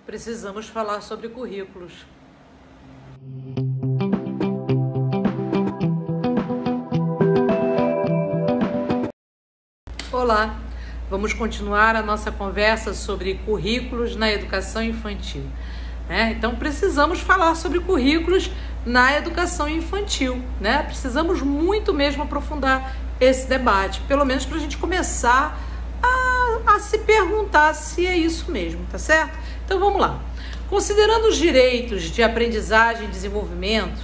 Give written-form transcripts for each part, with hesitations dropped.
precisamos falar sobre currículos. Olá, vamos continuar a nossa conversa sobre currículos na educação infantil. Então, precisamos falar sobre currículos na educação infantil, Precisamos muito mesmo aprofundar esse debate, pelo menos para a gente começar a se perguntar se é isso mesmo, tá certo? Então, vamos lá. Considerando os direitos de aprendizagem e desenvolvimento,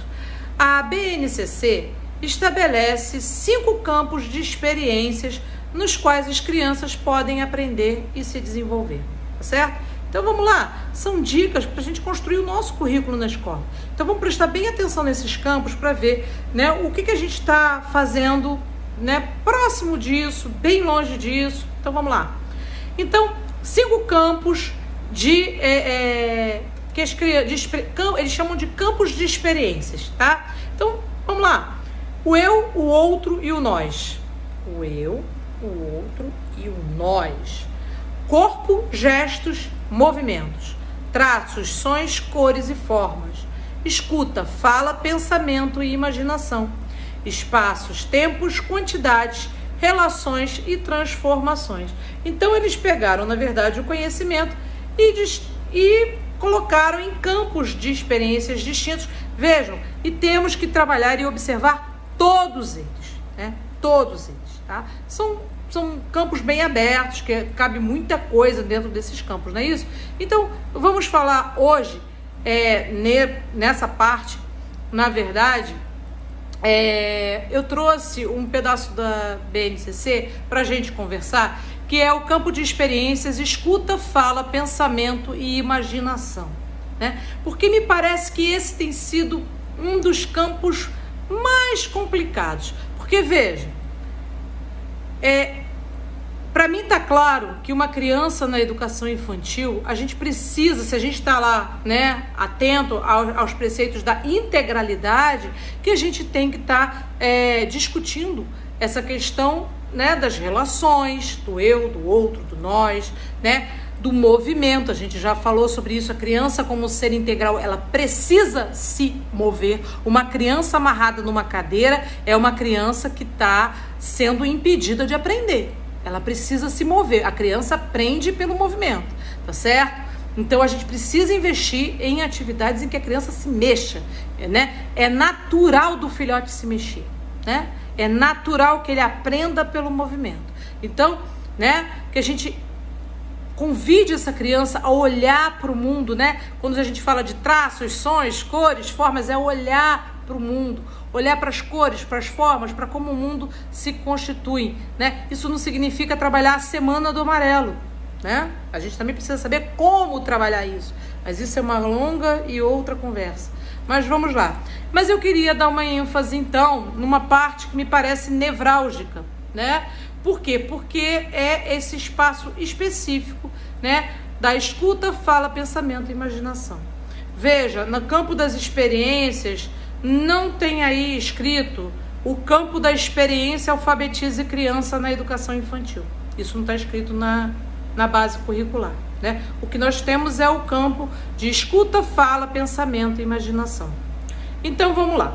a BNCC estabelece 5 campos de experiências nos quais as crianças podem aprender e se desenvolver, tá certo? Então vamos lá, são dicas para a gente construir o nosso currículo na escola. Então vamos prestar bem atenção nesses campos para ver o que a gente está fazendo próximo disso, bem longe disso. Então vamos lá. Então, 5 campos eles chamam de campos de experiências, tá? Então vamos lá. O eu, o outro e o nós. O eu, o outro e o nós. Corpo, gestos, movimentos. Traços, sons, cores e formas. Escuta, fala, pensamento e imaginação. Espaços, tempos, quantidades, relações e transformações. Então eles pegaram, na verdade, o conhecimento e colocaram em campos de experiências distintos. Vejam, e temos que trabalhar e observar todos eles, Todos eles, tá? São campos bem abertos, que cabe muita coisa dentro desses campos, não é isso? Então, vamos falar hoje, nessa parte, na verdade, eu trouxe um pedaço da BNCC para a gente conversar, que é o campo de experiências, escuta, fala, pensamento e imaginação, Porque me parece que esse tem sido um dos campos mais complicados. Porque, veja, para mim está claro que uma criança na educação infantil, a gente precisa, se a gente está lá, atento aos preceitos da integralidade, que a gente tem que estar discutindo essa questão, das relações, do eu, do outro, do nós, do movimento. A gente já falou sobre isso. A criança, como ser integral, ela precisa se mover. Uma criança amarrada numa cadeira é uma criança que está sendo impedida de aprender. Ela precisa se mover. A criança aprende pelo movimento, tá certo? Então a gente precisa investir em atividades em que a criança se mexa, É natural do filhote se mexer, É natural que ele aprenda pelo movimento. Então, que a gente convide essa criança a olhar para o mundo, Quando a gente fala de traços, sons, cores, formas, é olhar para o mundo, olhar para as cores, para as formas, para como o mundo se constitui, Isso não significa trabalhar a semana do amarelo, A gente também precisa saber como trabalhar isso, mas isso é uma longa e outra conversa. Mas vamos lá. Mas eu queria dar uma ênfase, então, numa parte que me parece nevrálgica, Por quê? Porque é esse espaço específico, da escuta, fala, pensamento e imaginação. Veja, no campo das experiências, não tem aí escrito o campo da experiência alfabetize criança na educação infantil. Isso não está escrito na base curricular, O que nós temos é o campo de escuta, fala, pensamento e imaginação. Então, vamos lá.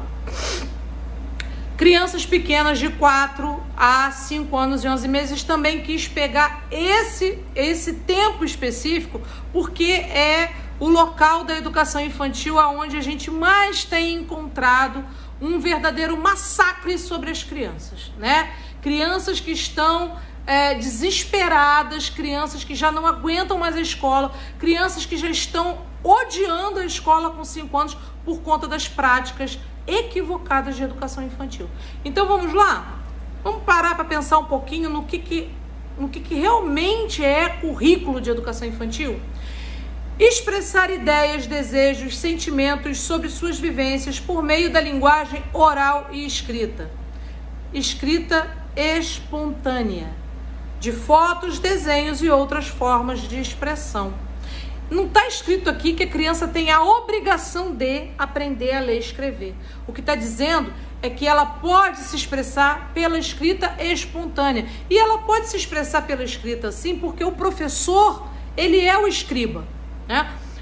Crianças pequenas de 4 a 5 anos e 11 meses também quis pegar esse tempo específico, porque é o local da educação infantil onde a gente mais tem encontrado um verdadeiro massacre sobre as crianças, Crianças que estão desesperadas, crianças que já não aguentam mais a escola, crianças que já estão odiando a escola com 5 anos por conta das práticas equivocadas de educação infantil. Então vamos lá? Vamos parar para pensar um pouquinho no que realmente é currículo de educação infantil? Expressar ideias, desejos, sentimentos sobre suas vivências por meio da linguagem oral e escrita. Escrita espontânea, de fotos, desenhos e outras formas de expressão. Não está escrito aqui que a criança tem a obrigação de aprender a ler e escrever. O que está dizendo é que ela pode se expressar pela escrita espontânea. E ela pode se expressar pela escrita sim, porque o professor, ele é o escriba,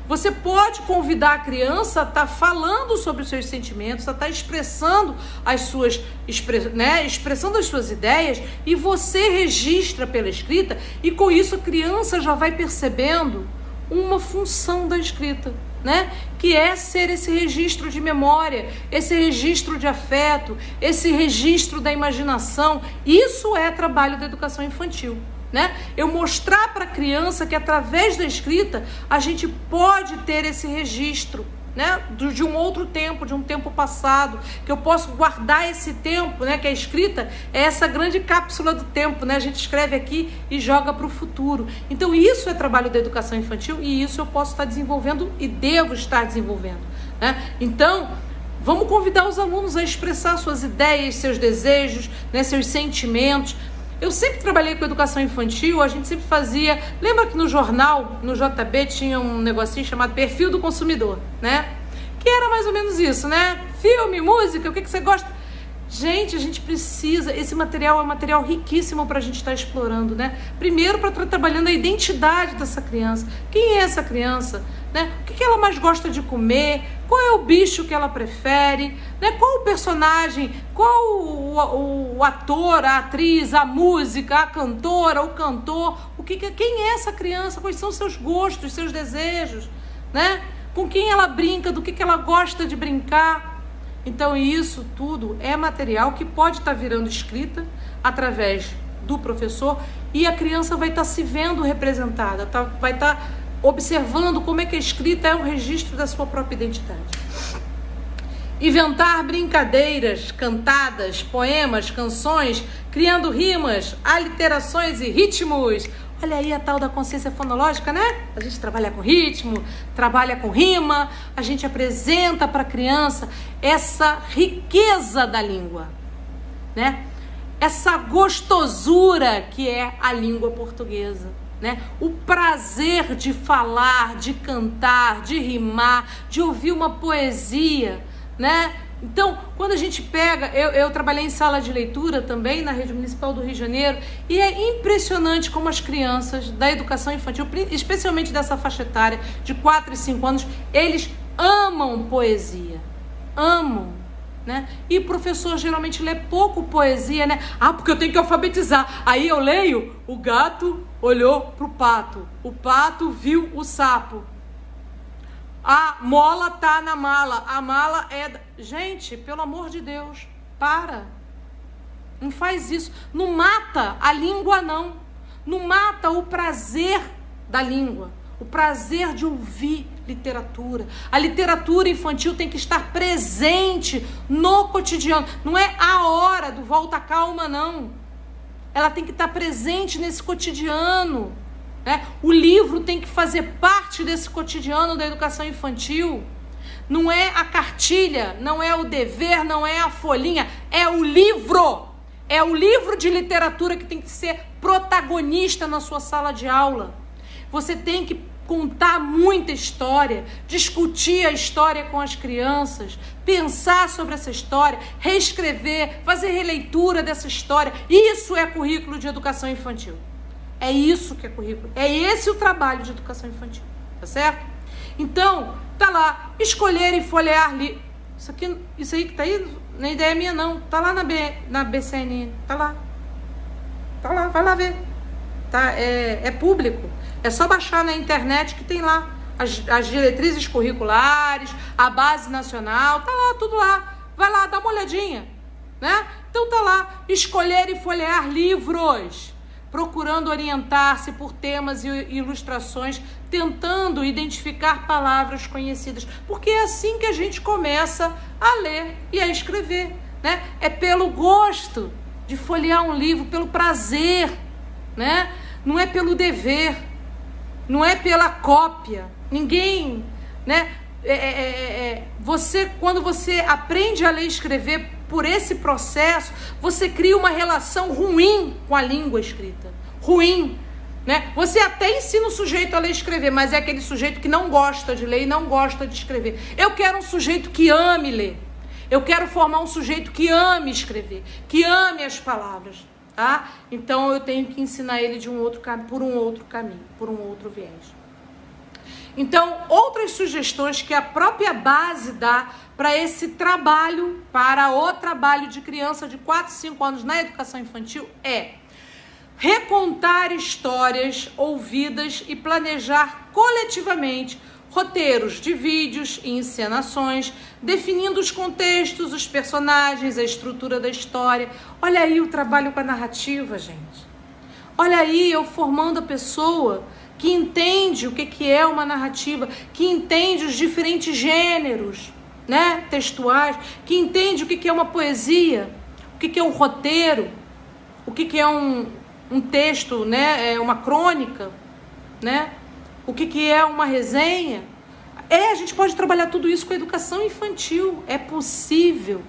Você pode convidar a criança a estar falando sobre os seus sentimentos, a estar expressando as suas, expressando as suas ideias, e você registra pela escrita, e com isso a criança já vai percebendo uma função da escrita, né? Que é ser esse registro de memória, esse registro de afeto, esse registro da imaginação. Isso é trabalho da educação infantil, né? Eu mostrar para a criança que através da escrita a gente pode ter esse registro, né? De um outro tempo, de um tempo passado, que eu posso guardar esse tempo, né? Que a escrita é essa grande cápsula do tempo, né? A gente escreve aqui e joga para o futuro. Então isso é trabalho da educação infantil, e isso eu posso estar desenvolvendo e devo estar desenvolvendo, né? Então vamos convidar os alunos a expressar suas ideias, seus desejos, né? Seus sentimentos. Eu sempre trabalhei com educação infantil, a gente sempre fazia... Lembra que no jornal, no JB, tinha um negocinho chamado Perfil do Consumidor, né? Que era mais ou menos isso, né? Filme, música, o que você gosta? Gente, a gente precisa... Esse material é um material riquíssimo para a gente estar explorando, né? Primeiro, para estar trabalhando a identidade dessa criança. Quem é essa criança? Né? O que ela mais gosta de comer? Qual é o bicho que ela prefere? Né? Qual o personagem? Qual o ator, a atriz, a música, a cantora, o cantor? Quem é essa criança? Quais são os seus gostos, seus desejos? Né? Com quem ela brinca? Do que ela gosta de brincar? Então isso tudo é material que pode estar virando escrita através do professor, e a criança vai estar se vendo representada, vai estar observando como é que a escrita é um registro da sua própria identidade. Inventar brincadeiras, cantadas, poemas, canções, criando rimas, aliterações e ritmos. Olha aí a tal da consciência fonológica, né? A gente trabalha com ritmo, trabalha com rima, a gente apresenta para a criança essa riqueza da língua, né? Essa gostosura que é a língua portuguesa, né? O prazer de falar, de cantar, de rimar, de ouvir uma poesia, né? Então, quando a gente pega... Eu trabalhei em sala de leitura também na Rede Municipal do Rio de Janeiro, e é impressionante como as crianças da educação infantil, especialmente dessa faixa etária de 4 e 5 anos, eles amam poesia, amam, né? E o professor geralmente lê pouco poesia, né? Ah, porque eu tenho que alfabetizar. Aí eu leio: o gato olhou pro pato, o pato viu o sapo, a mola tá na mala, a mala é... Gente, pelo amor de Deus, para. Não faz isso. Não mata a língua, não. Não mata o prazer da língua, o prazer de ouvir literatura. A literatura infantil tem que estar presente no cotidiano. Não é a hora do volta calma, não. Ela tem que estar presente nesse cotidiano. O livro tem que fazer parte desse cotidiano da educação infantil. Não é a cartilha, não é o dever, não é a folhinha, é o livro. É o livro de literatura que tem que ser protagonista na sua sala de aula. Você tem que contar muita história, discutir a história com as crianças, pensar sobre essa história, reescrever, fazer releitura dessa história. Isso é currículo de educação infantil. É isso que é currículo. É esse o trabalho de educação infantil, tá certo? Então, tá lá, escolher e folhear livros. Isso aí que tá aí, não é ideia minha não. Tá lá na BCNN, tá lá. Tá lá, vai lá ver. Tá? É público. É só baixar na internet que tem lá as diretrizes curriculares, a base nacional, tá lá, tudo lá. Vai lá, dá uma olhadinha, né? Então tá lá, escolher e folhear livros, procurando orientar-se por temas e ilustrações, tentando identificar palavras conhecidas, porque é assim que a gente começa a ler e a escrever, né? É pelo gosto de folhear um livro, pelo prazer, né? Não é pelo dever, não é pela cópia. Ninguém, né? Quando você aprende a ler e escrever por esse processo, você cria uma relação ruim com a língua escrita. Ruim, né? Você até ensina o sujeito a ler e escrever, mas é aquele sujeito que não gosta de ler e não gosta de escrever. Eu quero um sujeito que ame ler. Eu quero formar um sujeito que ame escrever, que ame as palavras, tá? Então eu tenho que ensinar ele por um outro caminho, por um outro viés. Então, outras sugestões que a própria base dá para esse trabalho, para o trabalho de criança de 4, 5 anos na educação infantil é recontar histórias ouvidas e planejar coletivamente roteiros de vídeos e encenações, definindo os contextos, os personagens, a estrutura da história. Olha aí o trabalho com a narrativa, gente. Olha aí eu formando a pessoa que entende o que é uma narrativa, que entende os diferentes gêneros, né, textuais, que entende o que é uma poesia, o que é um roteiro, o que é um texto, né, uma crônica, né, o que é uma resenha. A gente pode trabalhar tudo isso com a educação infantil, é possível,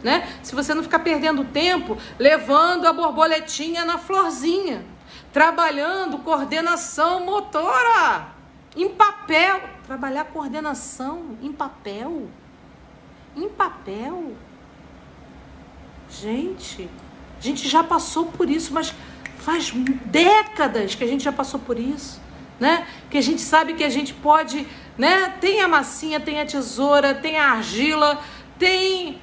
né? Se você não ficar perdendo tempo levando a borboletinha na florzinha, trabalhando coordenação motora em papel, trabalhar coordenação em papel, gente, a gente já passou por isso, mas faz décadas que a gente já passou por isso, né? Que a gente sabe que a gente pode, né? Tem a massinha, tem a tesoura, tem a argila, tem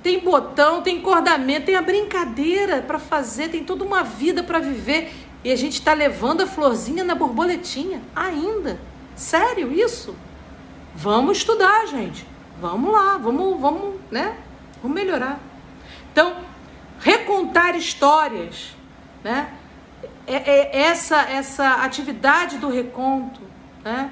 tem botão, tem encordamento, tem a brincadeira para fazer, tem toda uma vida para viver. E a gente está levando a florzinha na borboletinha ainda. Sério isso? Vamos estudar, gente. Vamos lá, vamos, né? Vamos melhorar. Então, recontar histórias, né? Essa atividade do reconto, né?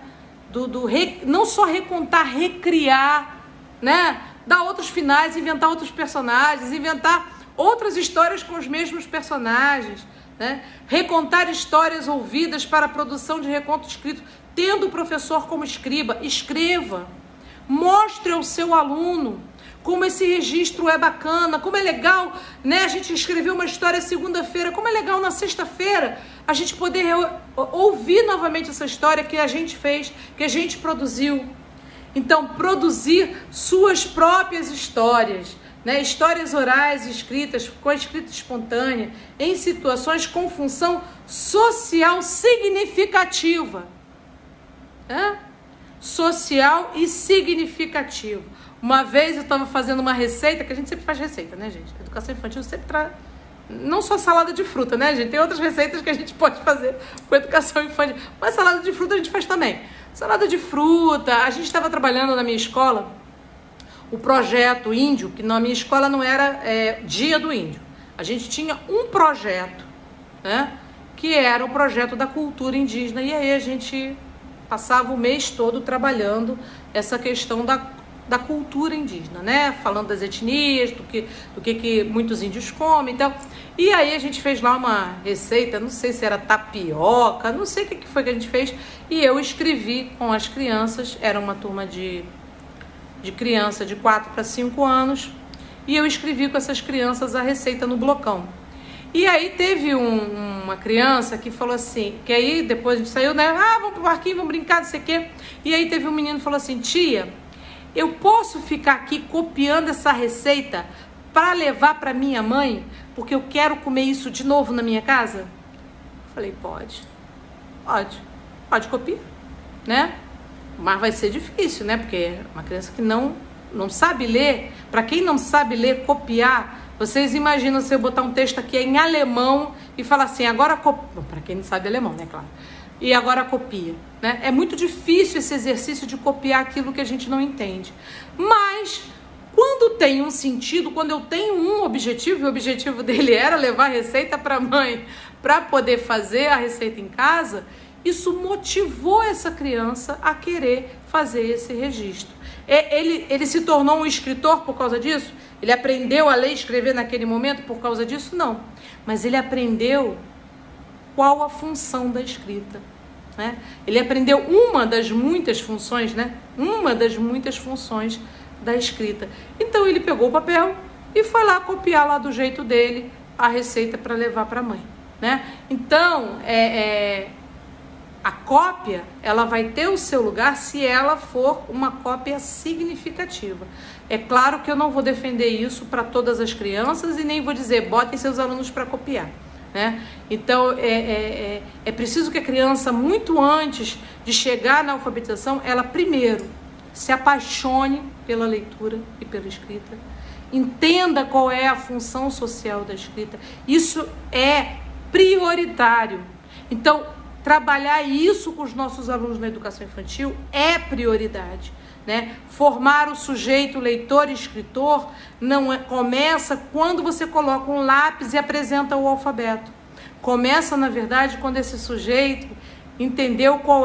Não só recontar, recriar, né? Dar outros finais, inventar outros personagens, inventar outras histórias com os mesmos personagens, né? Recontar histórias ouvidas para a produção de reconto escrito, tendo o professor como escriba. Escreva, mostre ao seu aluno como esse registro é bacana, como é legal, né? A gente escreveu uma história segunda-feira, como é legal na sexta-feira a gente poder ouvir novamente essa história que a gente fez, que a gente produziu. Então, produzir suas próprias histórias, né? Histórias orais escritas, com a escrita espontânea, em situações com função social significativa. Social e significativa. Uma vez eu estava fazendo uma receita, que a gente sempre faz receita, né, gente? A educação infantil sempre traz, não só salada de fruta, né, gente? Tem outras receitas que a gente pode fazer com a educação infantil, mas salada de fruta a gente faz também. Salada de fruta, a gente estava trabalhando na minha escola o projeto índio, que na minha escola não era dia do índio. A gente tinha um projeto, né, que era o projeto da cultura indígena, e aí a gente passava o mês todo trabalhando essa questão da cultura indígena, né? Falando das etnias, do que muitos índios comem e tal. E aí a gente fez lá uma receita, não sei se era tapioca, não sei o que foi que a gente fez. E eu escrevi com as crianças, era uma turma de criança de 4 para 5 anos. E eu escrevi com essas crianças a receita no blocão. E aí teve uma criança que falou assim, que aí depois a gente saiu, né? Vamos pro parquinho, vamos brincar, não sei o quê. E aí teve um menino que falou assim, tia, eu posso ficar aqui copiando essa receita para levar para minha mãe, porque eu quero comer isso de novo na minha casa? Falei, pode copiar, né? Mas vai ser difícil, né? Porque uma criança que não sabe ler, para quem não sabe ler, copiar, vocês imaginam se eu botar um texto aqui em alemão e falar assim, agora copia, para quem não sabe alemão, né, claro. E agora copia, né? É muito difícil esse exercício de copiar aquilo que a gente não entende. Mas, quando tem um sentido, quando eu tenho um objetivo, e o objetivo dele era levar a receita para a mãe, para poder fazer a receita em casa, isso motivou essa criança a querer fazer esse registro. Ele se tornou um escritor por causa disso? Ele aprendeu a ler e escrever naquele momento por causa disso? Não. Mas ele aprendeu qual a função da escrita, né? Ele aprendeu uma das muitas funções, né? Uma das muitas funções da escrita. Então ele pegou o papel e foi lá copiar lá do jeito dele a receita para levar para a mãe, né? Então, a cópia, ela vai ter o seu lugar se ela for uma cópia significativa. É claro que eu não vou defender isso para todas as crianças e nem vou dizer, botem seus alunos para copiar. né? Então, é preciso que a criança, muito antes de chegar na alfabetização, ela primeiro se apaixone pela leitura e pela escrita, entenda qual é a função social da escrita. Isso é prioritário. Então, trabalhar isso com os nossos alunos na educação infantil é prioridade, né? Formar o sujeito leitor e escritor começa quando você coloca um lápis e apresenta o alfabeto. Começa, na verdade, quando esse sujeito entendeu qual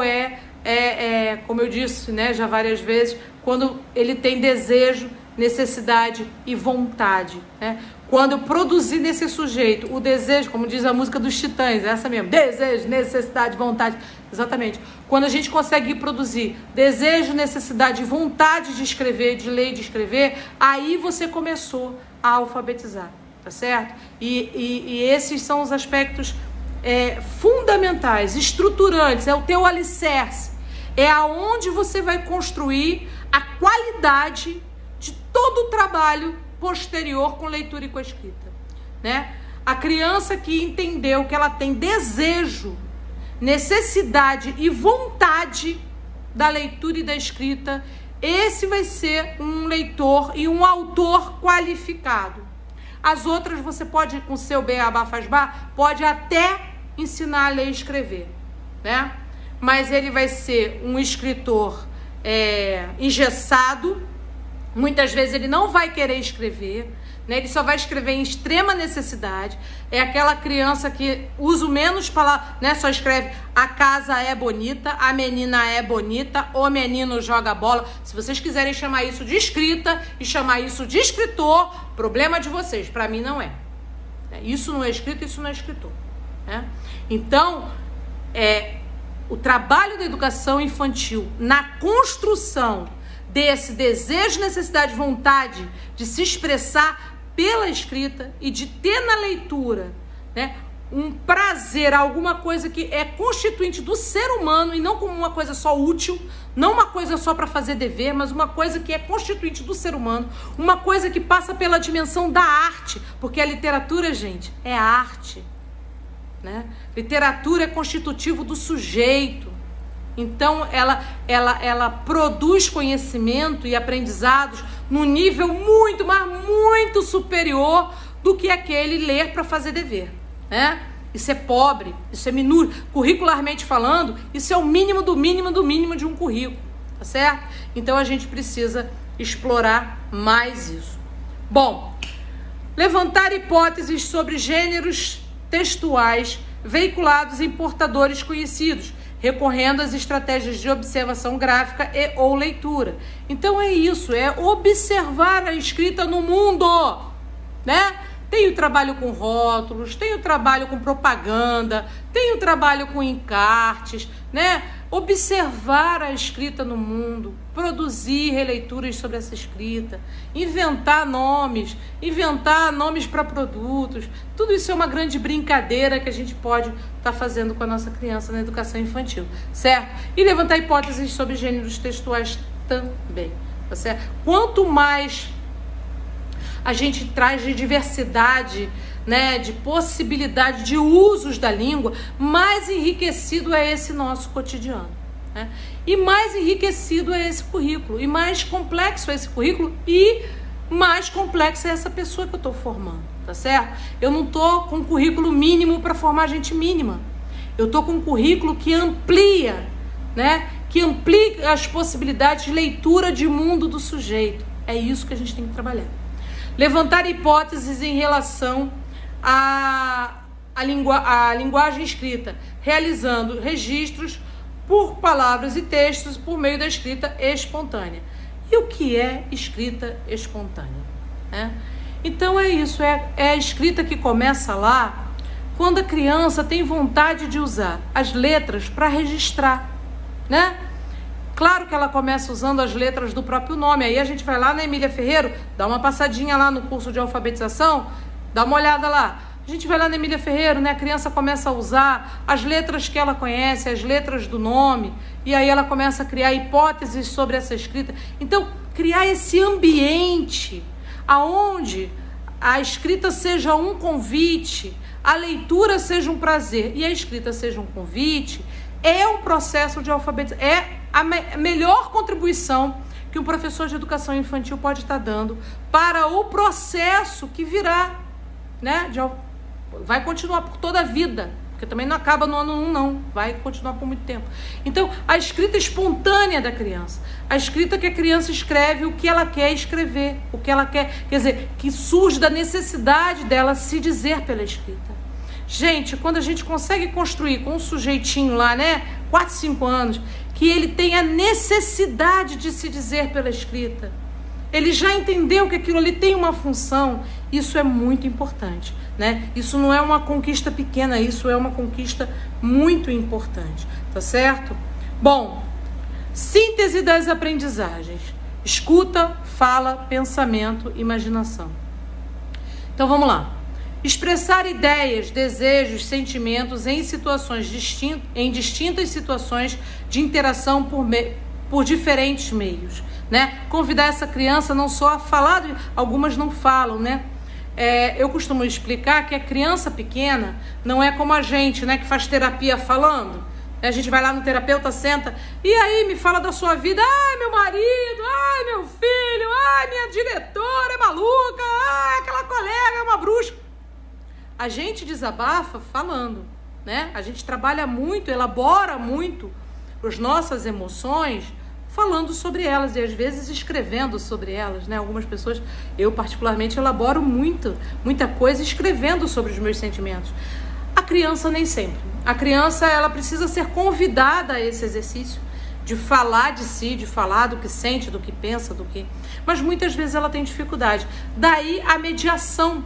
como eu disse, né, já várias vezes, quando ele tem desejo, necessidade e vontade, né? Quando eu produzir nesse sujeito o desejo, como diz a música dos Titãs, essa mesmo, desejo, necessidade, vontade, exatamente. Quando a gente consegue produzir desejo, necessidade e vontade de escrever, de ler e de escrever, aí você começou a alfabetizar, tá certo? E esses são os aspectos fundamentais, estruturantes, é o teu alicerce, é aonde você vai construir a qualidade de todo o trabalho posterior com leitura e com escrita, né? A criança que entendeu que ela tem desejo, necessidade e vontade da leitura e da escrita, esse vai ser um leitor e um autor qualificado. As outras você pode, com seu beabá faz bar, pode até ensinar a ler e escrever, né? Mas ele vai ser um escritor engessado. Muitas vezes ele não vai querer escrever, né? Ele só vai escrever em extrema necessidade. É aquela criança que usa menos palavras, né? Só escreve: a casa é bonita, a menina é bonita, o menino joga bola. Se vocês quiserem chamar isso de escrita e chamar isso de escritor, problema de vocês, para mim não é. Isso não é escrita, isso não é escritor, né? Então, o trabalho da educação infantil na construção desse desejo, necessidade, vontade de se expressar pela escrita e de ter na leitura, né, um prazer, alguma coisa que é constituinte do ser humano e não como uma coisa só útil, não uma coisa só para fazer dever, mas uma coisa que é constituinte do ser humano, uma coisa que passa pela dimensão da arte, porque a literatura, gente, é arte, né? Literatura é constitutivo do sujeito. Então, ela produz conhecimento e aprendizados num nível muito, mas muito superior do que aquele ler para fazer dever, né? Isso é pobre, isso é minúsculo. Curricularmente falando, isso é o mínimo do mínimo do mínimo de um currículo, tá certo? Então, a gente precisa explorar mais isso. Bom, levantar hipóteses sobre gêneros textuais veiculados em portadores conhecidos, recorrendo às estratégias de observação gráfica e ou leitura. Então é isso, é observar a escrita no mundo, né? Tem o trabalho com rótulos, tem o trabalho com propaganda, tem o trabalho com encartes, né? Observar a escrita no mundo, produzir releituras sobre essa escrita, inventar nomes para produtos. Tudo isso é uma grande brincadeira que a gente pode estar fazendo com a nossa criança na educação infantil, certo? E levantar hipóteses sobre gêneros textuais também, tá certo? Quanto mais a gente traz de diversidade, né, de possibilidade de usos da língua, mais enriquecido é esse nosso cotidiano, né? E mais enriquecido é esse currículo, e mais complexo é esse currículo, e mais complexa é essa pessoa que eu estou formando, tá certo? Eu não estou com um currículo mínimo para formar gente mínima, eu estou com um currículo que amplia, né, que amplia as possibilidades de leitura de mundo do sujeito. É isso que a gente tem que trabalhar. Levantar hipóteses em relação à linguagem escrita, realizando registros por palavras e textos por meio da escrita espontânea. E o que é escrita espontânea, né? Então é isso, é a escrita que começa lá quando a criança tem vontade de usar as letras para registrar, né? Claro que ela começa usando as letras do próprio nome. Aí a gente vai lá na Emília Ferreiro, dá uma passadinha lá no curso de alfabetização, dá uma olhada lá. A gente vai lá na Emília Ferreiro, né? A criança começa a usar as letras que ela conhece, as letras do nome, e aí ela começa a criar hipóteses sobre essa escrita. Então, criar esse ambiente aonde a escrita seja um convite a leitura seja um prazer e a escrita seja um convite, é um processo de alfabetização, é a melhor contribuição que um professor de educação infantil pode estar dando para o processo que virá, né? Vai continuar por toda a vida, porque também não acaba no ano 1, não, vai continuar por muito tempo. Então, a escrita espontânea da criança, a escrita que a criança escreve o que ela quer escrever, o que ela quer, quer dizer, que surge da necessidade dela se dizer pela escrita. Gente, quando a gente consegue construir com um sujeitinho lá, né, 4, 5 anos, que ele tem a necessidade de se dizer pela escrita, ele já entendeu que aquilo ali tem uma função, isso é muito importante, né? Isso não é uma conquista pequena, isso é uma conquista muito importante, tá certo? Bom, síntese das aprendizagens: escuta, fala, pensamento, imaginação. Então vamos lá. Expressar ideias, desejos, sentimentos em situações em distintas situações de interação por diferentes meios, né? Convidar essa criança não só a falar, algumas não falam, né? Eu costumo explicar que a criança pequena não é como a gente, né? Que faz terapia falando. A gente vai lá no terapeuta, senta, e aí me fala da sua vida. Ai, meu marido, ai, meu filho, ai, minha diretora é maluca, ai, aquela colega é uma bruxa. A gente desabafa falando, né? A gente trabalha muito, elabora muito as nossas emoções falando sobre elas e às vezes escrevendo sobre elas, né? Algumas pessoas, eu particularmente elaboro muita coisa escrevendo sobre os meus sentimentos. A criança nem sempre. A criança, ela precisa ser convidada a esse exercício de falar de si, de falar do que sente, do que pensa, mas muitas vezes ela tem dificuldade. Daí a mediação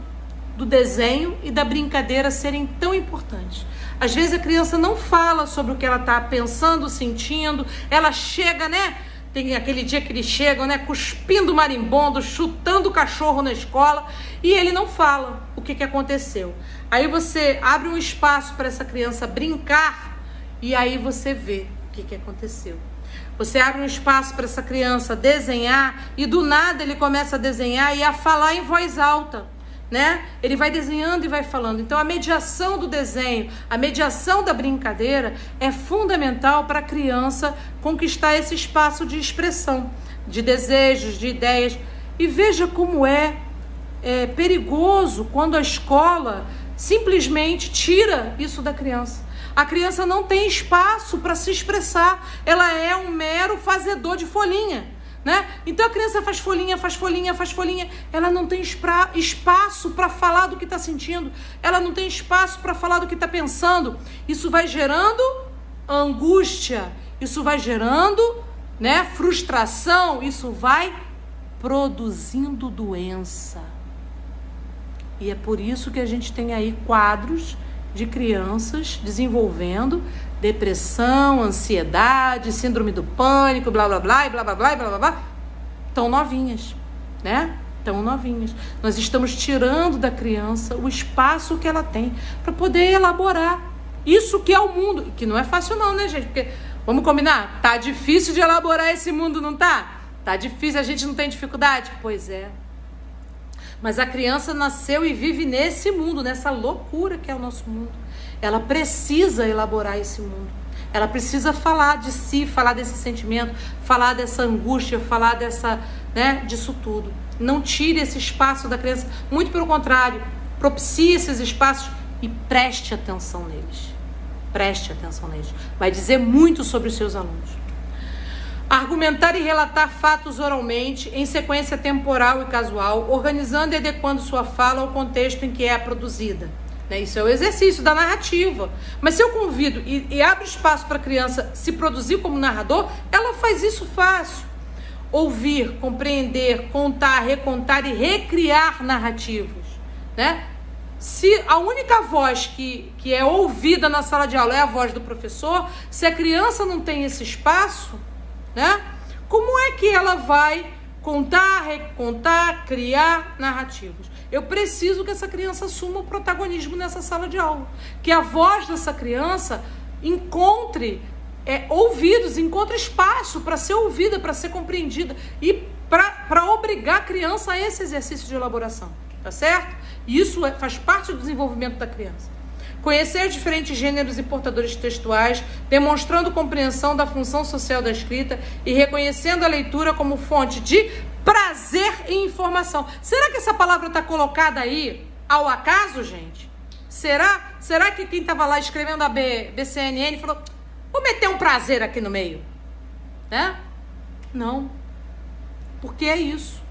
do desenho e da brincadeira serem tão importantes. Às vezes a criança não fala sobre o que ela está pensando, sentindo, ela chega, né? Tem aquele dia que eles chegam, né? Cuspindo marimbondo, chutando o cachorro na escola, e ele não fala o que aconteceu. Aí você abre um espaço para essa criança brincar, e aí você vê o que aconteceu. Você abre um espaço para essa criança desenhar, e do nada ele começa a desenhar e a falar em voz alta, né? Ele vai desenhando e vai falando. Então a mediação do desenho, a mediação da brincadeira é fundamental para a criança conquistar esse espaço de expressão, de desejos, de ideias. E veja como é perigoso quando a escola simplesmente tira isso da criança. A criança não tem espaço para se expressar, ela é um mero fazedor de folhinha, né? Então a criança faz folhinha, ela não tem espaço para falar do que está sentindo, ela não tem espaço para falar do que está pensando. Isso vai gerando angústia, isso vai gerando, né, frustração, isso vai produzindo doença. E é por isso que a gente tem aí quadros de crianças desenvolvendo depressão, ansiedade, síndrome do pânico, blá, blá, blá, e blá, blá, blá, e blá, blá, blá. Tão novinhas, né? Tão novinhas. Nós estamos tirando da criança o espaço que ela tem para poder elaborar isso que é o mundo. Que não é fácil não, né, gente? Porque, vamos combinar, tá difícil de elaborar esse mundo, não tá? Tá difícil, a gente não tem dificuldade? Pois é. Mas a criança nasceu e vive nesse mundo, nessa loucura que é o nosso mundo. Ela precisa elaborar esse mundo. Ela precisa falar de si, falar desse sentimento, falar dessa angústia, falar dessa, né, disso tudo. Não tire esse espaço da criança. Muito pelo contrário, propicie esses espaços e preste atenção neles. Preste atenção neles. Vai dizer muito sobre os seus alunos. Argumentar e relatar fatos oralmente, em sequência temporal e casual, organizando e adequando sua fala ao contexto em que é produzida. Isso é o exercício da narrativa. Mas se eu convido e abro espaço para a criança se produzir como narrador, ela faz isso fácil. Ouvir, compreender, contar, recontar e recriar narrativas, né? Se a única voz que é ouvida na sala de aula é a voz do professor, se a criança não tem esse espaço, né? Como é que ela vai contar, recontar, criar narrativas? Eu preciso que essa criança assuma o protagonismo nessa sala de aula. Que a voz dessa criança encontre ouvidos, encontre espaço para ser ouvida, para ser compreendida e para obrigar a criança a esse exercício de elaboração. Tá certo? E isso faz parte do desenvolvimento da criança. Conhecer diferentes gêneros e portadores textuais, demonstrando compreensão da função social da escrita e reconhecendo a leitura como fonte de prazer e informação. Será que essa palavra está colocada aí ao acaso, gente? Será que quem estava lá escrevendo a BCNN falou, vou meter um prazer aqui no meio? Né? Não. Porque é isso,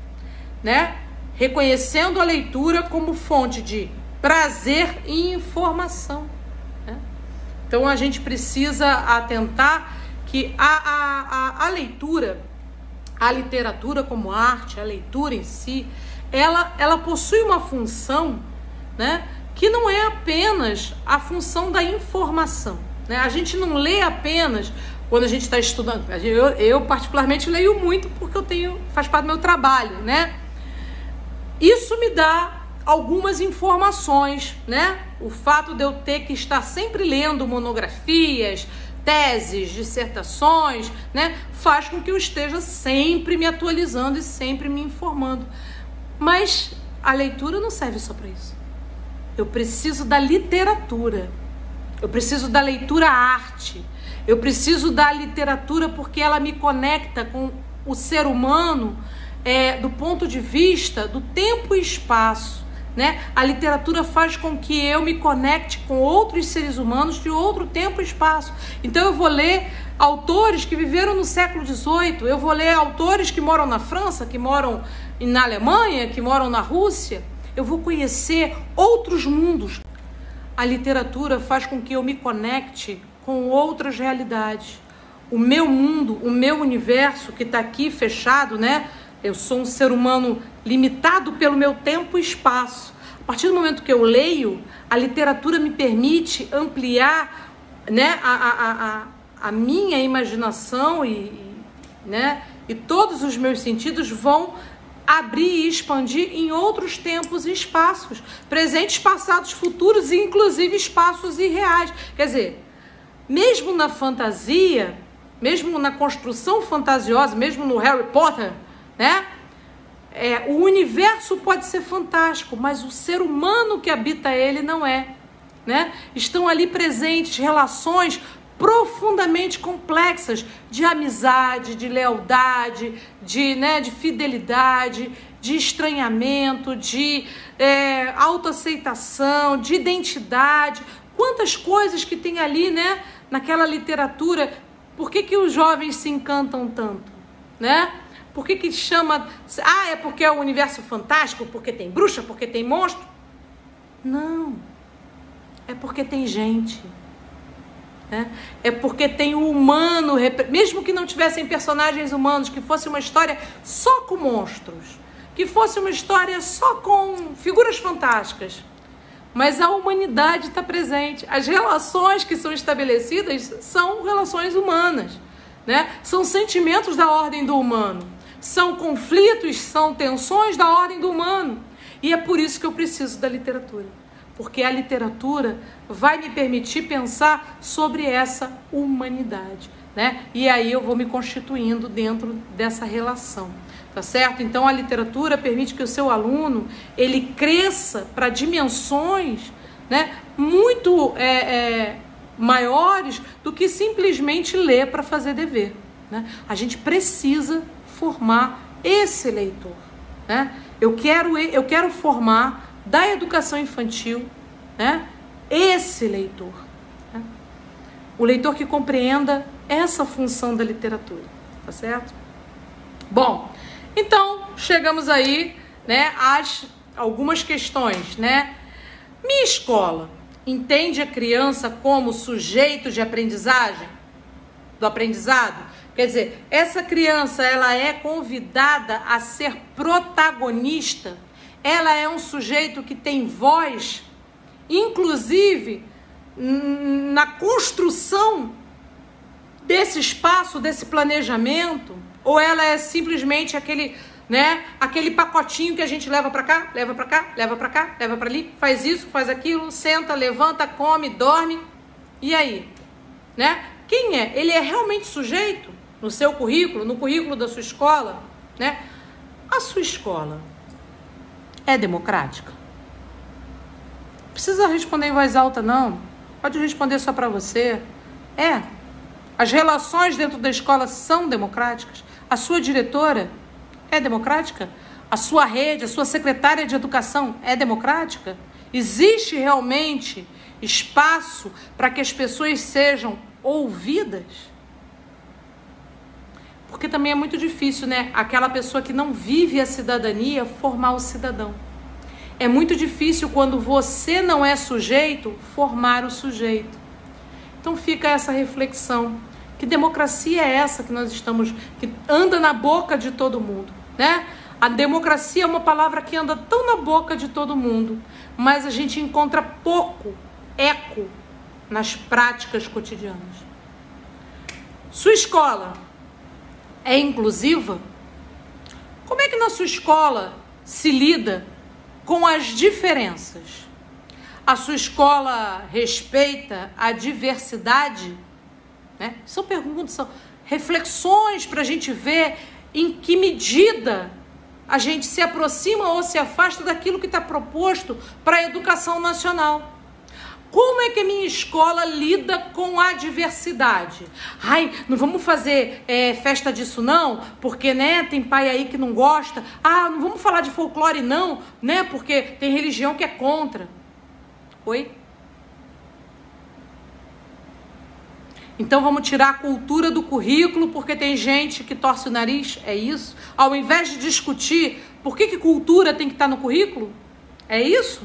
né? Reconhecendo a leitura como fonte de prazer e informação, né? Então a gente precisa atentar que a leitura, a literatura como arte, a leitura em si, ela possui uma função, né, que não é apenas a função da informação, né? A gente não lê apenas quando a gente está estudando. Eu particularmente leio muito porque faz parte do meu trabalho, né? Isso me dá algumas informações, né? O fato de eu ter que estar sempre lendo monografias, teses, dissertações, né, faz com que eu esteja sempre me atualizando e sempre me informando. Mas a leitura não serve só para isso. Eu preciso da literatura. Eu preciso da leitura arte. Eu preciso da literatura porque ela me conecta com o ser humano do ponto de vista do tempo e espaço, né? A literatura faz com que eu me conecte com outros seres humanos de outro tempo e espaço. Então eu vou ler autores que viveram no século XVIII, eu vou ler autores que moram na França, que moram na Alemanha, que moram na Rússia. Eu vou conhecer outros mundos. A literatura faz com que eu me conecte com outras realidades. O meu mundo, o meu universo que está aqui fechado, né? Eu sou um ser humano limitado pelo meu tempo e espaço. A partir do momento que eu leio, a literatura me permite ampliar, né, a minha imaginação né, e todos os meus sentidos vão abrir e expandir em outros tempos e espaços, presentes, passados, futuros e inclusive espaços irreais. Quer dizer, mesmo na fantasia, mesmo na construção fantasiosa, mesmo no Harry Potter, né? O universo pode ser fantástico, mas o ser humano que habita ele não é, né? Estão ali presentes relações profundamente complexas de amizade, de lealdade, de fidelidade, de estranhamento, de autoaceitação, de identidade. Quantas coisas que tem ali, né? Naquela literatura. Por que os jovens se encantam tanto, né? Por que chama... é porque é um universo fantástico, porque tem bruxa, porque tem monstro? Não. É porque tem gente. Né? É porque tem o humano, mesmo que não tivessem personagens humanos, que fosse uma história só com monstros, que fosse uma história só com figuras fantásticas. Mas a humanidade está presente. As relações que são estabelecidas são relações humanas, né? São sentimentos da ordem do humano. São conflitos, são tensões da ordem do humano. E é por isso que eu preciso da literatura. Porque a literatura vai me permitir pensar sobre essa humanidade, né? E aí eu vou me constituindo dentro dessa relação, tá certo? Então a literatura permite que o seu aluno, ele cresça para dimensões, né, muito maiores do que simplesmente ler para fazer dever, né? A gente precisa formar esse leitor, né? Eu quero formar da educação infantil, né, esse leitor, né? O leitor que compreenda essa função da literatura, tá certo? Bom, então chegamos aí, né, às algumas questões, né? Minha escola entende a criança como sujeito de aprendizagem, do aprendizado? Quer dizer, essa criança, ela é convidada a ser protagonista, ela é um sujeito que tem voz, inclusive na construção desse espaço, desse planejamento, ou ela é simplesmente aquele pacotinho que a gente leva para cá, leva para cá, leva para cá, leva para ali, faz isso, faz aquilo, senta, levanta, come, dorme, e aí, né? Quem é? Ele é realmente sujeito no seu currículo, no currículo da sua escola, né? A sua escola é democrática? precisa responder em voz alta, não. Pode responder só para você. As relações dentro da escola são democráticas? A sua diretora é democrática? A sua rede, a sua secretária de educação é democrática? Existe realmente espaço para que as pessoas sejam ouvidas? Porque também é muito difícil, né? Aquela pessoa que não vive a cidadania formar o cidadão. É muito difícil quando você não é sujeito, formar o sujeito. Então fica essa reflexão. Que democracia é essa que nós estamos, que anda na boca de todo mundo, né? A democracia é uma palavra que anda tão na boca de todo mundo, mas a gente encontra pouco eco nas práticas cotidianas. Sua escola é inclusiva? Como é que na sua escola se lida com as diferenças? A sua escola respeita a diversidade? Né? São perguntas, são reflexões para a gente ver em que medida a gente se aproxima ou se afasta daquilo que está proposto para a educação nacional. Como é que a minha escola lida com a diversidade? Ai, não vamos fazer festa disso não, porque né, tem pai aí que não gosta. Ah, não vamos falar de folclore não, né, porque tem religião que é contra. Oi? Então vamos tirar a cultura do currículo porque tem gente que torce o nariz? É isso? Ao invés de discutir por que cultura tem que estar no currículo? É isso?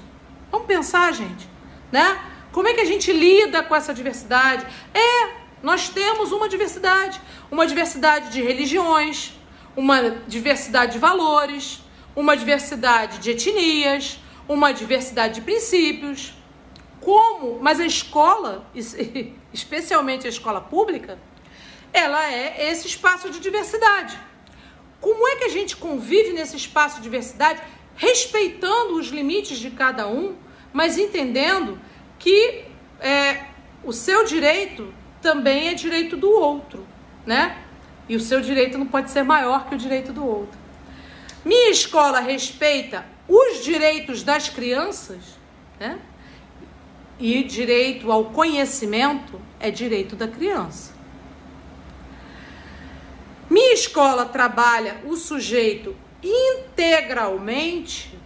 Vamos pensar, gente, né? Como é que a gente lida com essa diversidade? Nós temos uma diversidade de religiões, uma diversidade de valores, uma diversidade de etnias, uma diversidade de princípios. Como? Mas a escola, especialmente a escola pública, ela é esse espaço de diversidade. Como é que a gente convive nesse espaço de diversidade, respeitando os limites de cada um, mas entendendo que o seu direito também é direito do outro, né? E o seu direito não pode ser maior que o direito do outro. Minha escola respeita os direitos das crianças, né? E direito ao conhecimento é direito da criança. Minha escola trabalha o sujeito integralmente,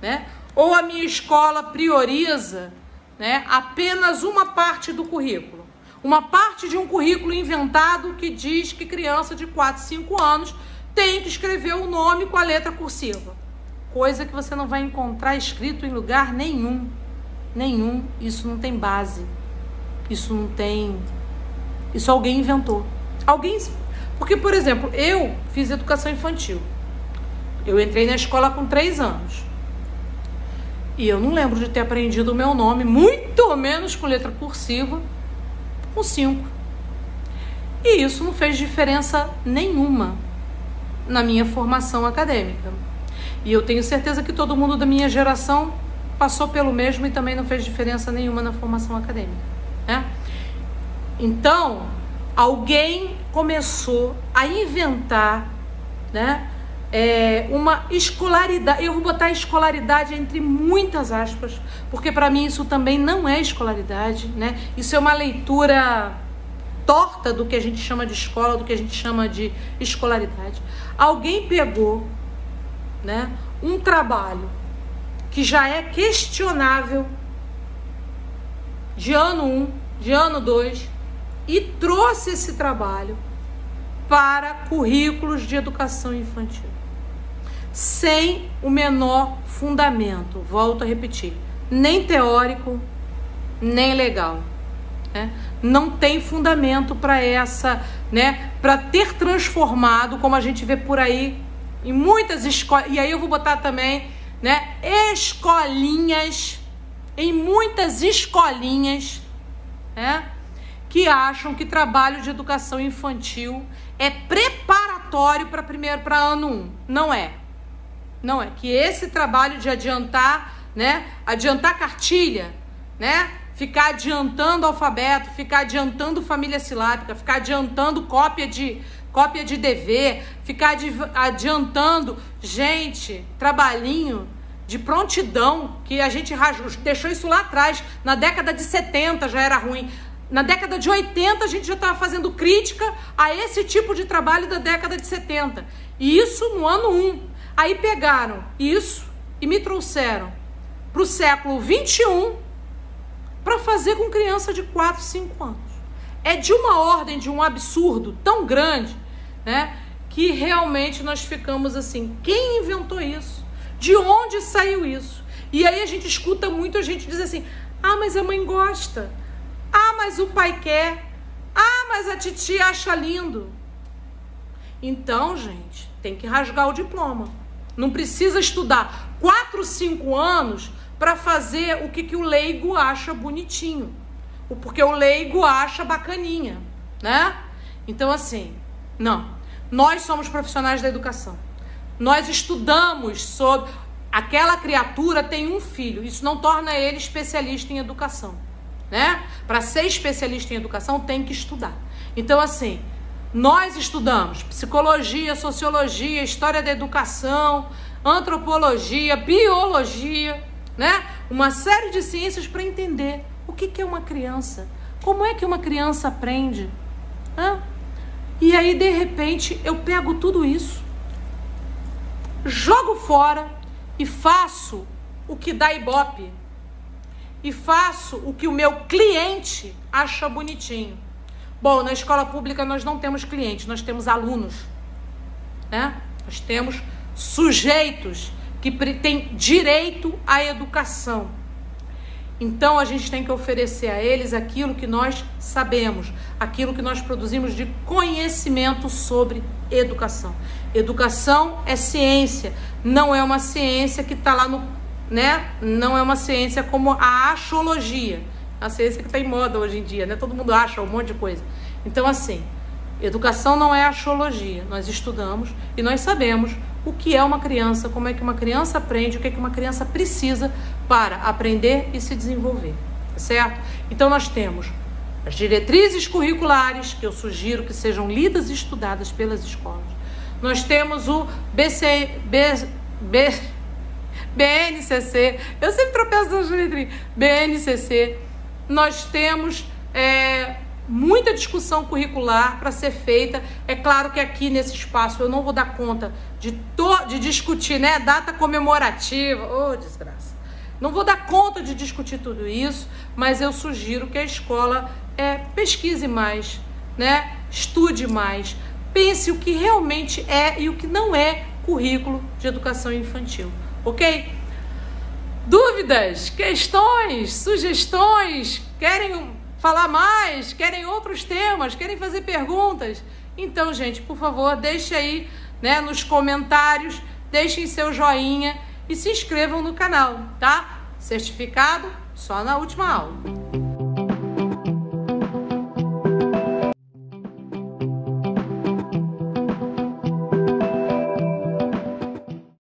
né? Ou a minha escola prioriza, né, apenas uma parte do currículo? Uma parte de um currículo inventado que diz que criança de 4, 5 anos tem que escrever o nome com a letra cursiva. Coisa que você não vai encontrar escrito em lugar nenhum. Nenhum. Isso não tem base. Isso não tem... Isso alguém inventou. Porque, por exemplo, eu fiz educação infantil. Eu entrei na escola com 3 anos. E eu não lembro de ter aprendido o meu nome, muito menos com letra cursiva, com 5. E isso não fez diferença nenhuma na minha formação acadêmica. E eu tenho certeza que todo mundo da minha geração passou pelo mesmo e também não fez diferença nenhuma na formação acadêmica, né? Então, alguém começou a inventar, né, uma escolaridade. Eu vou botar escolaridade entre muitas aspas, porque para mim isso também não é escolaridade, né? Isso é uma leitura torta do que a gente chama de escola, do que a gente chama de escolaridade. Alguém pegou, né, um trabalho que já é questionável de ano 1, de ano 2, e trouxe esse trabalho para currículos de educação infantil, sem o menor fundamento, volto a repetir, nem teórico, nem legal, né? Não tem fundamento para essa, né, para ter transformado, como a gente vê por aí, em muitas escolas, e aí eu vou botar também, né, escolinhas, em muitas escolinhas, né, que acham que trabalho de educação infantil é preparatório para ano 1. Não é. Não é. Que esse trabalho de adiantar, né, adiantar cartilha, né, ficar adiantando alfabeto, ficar adiantando família silábica, ficar adiantando cópia de dever, ficar adiantando, gente, trabalhinho de prontidão, que a gente deixou isso lá atrás, na década de 70 já era ruim. Na década de 80 a gente já estava fazendo crítica a esse tipo de trabalho da década de 70. E isso no ano 1. Aí pegaram isso e me trouxeram para o século 21 para fazer com criança de 4, 5 anos. É de uma ordem, de um absurdo tão grande, né, que realmente nós ficamos assim, quem inventou isso? De onde saiu isso? E aí a gente escuta muito a gente diz assim, ah, mas a mãe gosta, ah, mas o pai quer, ah, mas a titia acha lindo. Então, gente, tem que rasgar o diploma. Não precisa estudar 4, 5 anos para fazer o que o leigo acha bonitinho. Porque o leigo acha bacaninha, né? Então, assim, não. Nós somos profissionais da educação. Nós estudamos sobre... Aquela criatura tem um filho. Isso não torna ele especialista em educação, né? Para ser especialista em educação, tem que estudar. Então, assim, nós estudamos psicologia, sociologia, história da educação, antropologia, biologia, né? Uma série de ciências para entender o que é uma criança, como é que uma criança aprende, né? E aí, de repente, eu pego tudo isso, jogo fora e faço o que dá ibope, e faço o que o meu cliente acha bonitinho. Bom, na escola pública nós não temos clientes, nós temos alunos, né? Nós temos sujeitos que têm direito à educação. Então a gente tem que oferecer a eles aquilo que nós sabemos, aquilo que nós produzimos de conhecimento sobre educação. Educação é ciência, não é uma ciência que está lá no, né? Não é uma ciência como a axiologia, a ciência que está em moda hoje em dia, né? Todo mundo acha um monte de coisa. Então, assim, educação não é axiologia. Nós estudamos e nós sabemos o que é uma criança, como é que uma criança aprende, o que é que uma criança precisa para aprender e se desenvolver, tá certo? Então, nós temos as diretrizes curriculares, que eu sugiro que sejam lidas e estudadas pelas escolas. Nós temos o BNCC, eu sempre tropeço nas letrinhas, BNCC. Nós temos muita discussão curricular para ser feita. É claro que aqui nesse espaço eu não vou dar conta de discutir, né, data comemorativa, desgraça. Não vou dar conta de discutir tudo isso, mas eu sugiro que a escola pesquise mais, né, estude mais, pense o que realmente é e o que não é currículo de educação infantil, ok? Dúvidas, questões, sugestões, querem falar mais, querem outros temas, querem fazer perguntas? Então, gente, por favor, deixe aí, né, nos comentários, deixem seu joinha e se inscrevam no canal, tá? Certificado só na última aula.